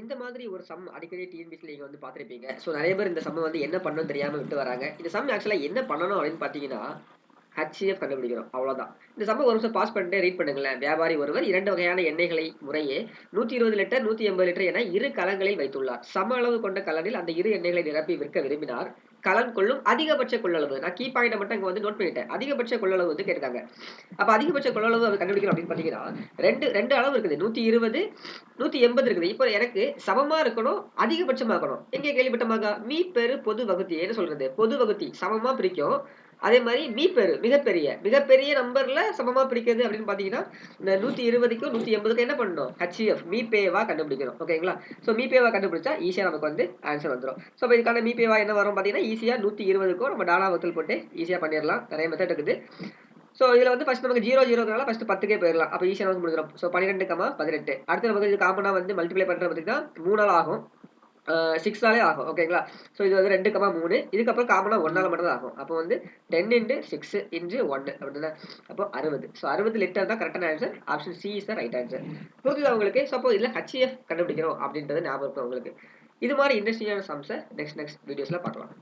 இந்த மாதிரி ஒரு சம் அடிக்கடி டிஎன்பிஎஸ்சில நீங்க வந்து பார்த்திருப்பீங்க. ஸோ நெறைய பேர் இந்த சம்ம வந்து என்ன பண்ணணும்னு தெரியாம விட்டு வராங்க. இந்த சம் ஆக்சுவலா என்ன பண்ணணும் அப்படின்னு பார்த்தீங்கன்னா, ஹெச்சிஎஃப் கண்டுபிடிக்கணும். அவ்வளோதான். இந்த சம்ம ஒரு நிமிஷம் பாஸ் பண்ணிட்டு ரீட் பண்ணுங்களேன். வியாபாரி ஒருவர் 2 வகையான எண்ணெய்களை முறையே 120 லிட்டர், 180 லிட்டர் என 2 கலன்களில் வைத்துள்ளார். சம அளவு கொண்ட கலனில் அந்த 2 எண்ணெய்களை நிரப்பி விற்க விரும்பினார். கலன் கொள்ளும் அதிகபட்ச கொள்ளளவு. நான் கீ பாயிண்ட்ட மட்டும் இங்க வந்து நோட் பண்ணிட்டேன். அதிகபட்ச கொள்ளளவு வந்து கேட்டிருக்காங்க. அப்ப அதிகபட்ச கொள்ளளவு அது கண்டுபிடிக்கணும் அப்படின்னு பார்த்தீங்கன்னா, 2 அளவு இருக்குது. 120, 180 இருக்குது. இப்ப எனக்கு சமமா இருக்கணும், அதிகபட்சமா இருக்கணும். எங்க கேள்விப்பட்டோமாங்க? மீ பெரு பொது வகுத்தி. என்ன சொல்றது? பொது வகுத்தி சமமா பிரிக்கும். அதே மாரி மீ பெரு மிகப்பெரிய. மிகப்பெரிய நம்பர்ல சமமா பிரிக்கிறது அப்படின்னு பார்த்தீங்கன்னா, இந்த 120க்கும் 180க்கும் என்ன பண்ணணும்? ஹெச்சிஎஃப் மீபேவா கண்டுபிடிக்கணும். ஓகேங்களா? ஸோ மீபேவா கண்டுபிடிச்சா ஈஸியா நமக்கு வந்து ஆன்ஸர் வந்துரும். ஸோ அப்ப இதுக்கான மீபேவா என்ன வரும் பார்த்தீங்கன்னா, ஈஸியா 120க்கும் நம்ம டாலா வகுத்தல் போட்டு ஈஸியா பண்ணிறலாம். நெறைய மெத்தட் இருக்குது. ஸோ இதுல வந்து ஃபர்ஸ்ட் நமக்கு 0, 0ங்கிறனால ஃபர்ஸ்ட் 10க்கே போயிரலாம். அப்ப ஈஸியா நமக்கு முடிஞ்சிரும். ஸோ 12, 18. அடுத்து நமக்கு இது காமனா வந்து மல்டிப்ளை பண்றது பார்த்தீங்கன்னா, 3ஆல ஆகும். 6ஆலே ஆகும். ஓகேங்களா? ஸோ இது வந்து 2, 3 இதுக்கப்புறம் காமனா 1ஆல மட்டும் தான் ஆகும். அப்போ வந்து 10 6 1 அப்படிதானே? அப்போ 60. ஸோ 60 லிட்டர் தான் கரெக்டான answer. Option C is the right answer. புரிஞ்சுதா உங்களுக்கு? ஸோ அப்போ இதுல ஹெச்சிஎஃப் கண்டுபிடிக்கணும் அப்படின்றது ஞாபகம் இருக்கும் உங்களுக்கு. இது மாரி இன்ட்ரஸ்டிங்கான சம்ஸ நெக்ஸ்ட் வீடியோஸ்ல பார்க்கலாம்.